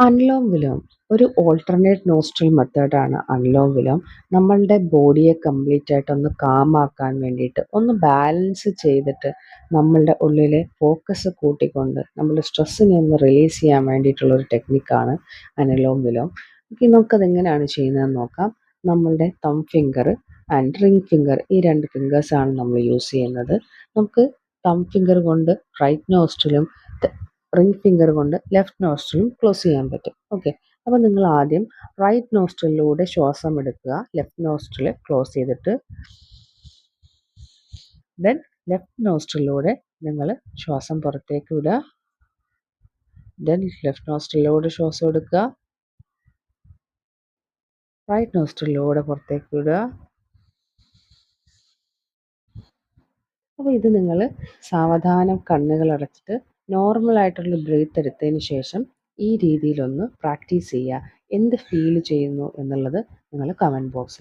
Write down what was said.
അനുലോം വിലോം ഒരു alternate nostril മെത്തേഡാണ് അനുലോം വിലോം. നമ്മളുടെ ബോഡിയെ കംപ്ലീറ്റ് ആയിട്ട് ഒന്ന് കാമാക്കാൻ വേണ്ടിയിട്ട്, ഒന്ന് ബാലൻസ് ചെയ്തിട്ട് നമ്മളുടെ ഉള്ളിലെ ഫോക്കസ് കൂട്ടിക്കൊണ്ട് നമ്മൾ സ്ട്രെസ്സിനെ ഒന്ന് റിലീസ് ചെയ്യാൻ വേണ്ടിയിട്ടുള്ളൊരു ടെക്നിക്കാണ് അനുലോം വിലോം. ഓക്കെ, നമുക്കതെങ്ങനെയാണ് ചെയ്യുന്നതെന്ന് നോക്കാം. നമ്മളുടെ തം ഫിംഗർ ആൻഡ് റിംഗ് ഫിംഗർ, ഈ രണ്ട് ഫിംഗേഴ്സാണ് നമ്മൾ യൂസ് ചെയ്യുന്നത്. നമുക്ക് തം ഫിംഗർ കൊണ്ട് റൈറ്റ് നോസ്ട്രലും റിംഗ് ഫിംഗർ കൊണ്ട് ലെഫ്റ്റ് നോസ്ട്രലും ക്ലോസ് ചെയ്യാൻ പറ്റും. ഓക്കെ, അപ്പോൾ നിങ്ങൾ ആദ്യം റൈറ്റ് നോസ്ട്രലിലൂടെ ശ്വാസം എടുക്കുക, ലെഫ്റ്റ് നോസ്ട്രൽ ക്ലോസ് ചെയ്തിട്ട് ദെൻ ലെഫ്റ്റ് നോസ്ട്രലിലൂടെ നിങ്ങൾ ശ്വാസം പുറത്തേക്ക് വിടുക. ദെൻ ലെഫ്റ്റ് നോസ്ട്രലിലൂടെ ശ്വാസം എടുക്കുക, റൈറ്റ് നോസ്ട്രലിലൂടെ പുറത്തേക്ക് വിടുക. അപ്പോൾ ഇത് നിങ്ങൾ സാവധാനം കണ്ണുകൾ അടച്ചിട്ട് നോർമലായിട്ടുള്ള ബ്രീത്ത് എടുത്തതിന് ശേഷം ഈ രീതിയിലൊന്ന് പ്രാക്ടീസ് ചെയ്യുക. എന്ത് ഫീൽ ചെയ്യുന്നു എന്നുള്ളത് നിങ്ങൾ കമൻറ്റ് ബോക്സിൽ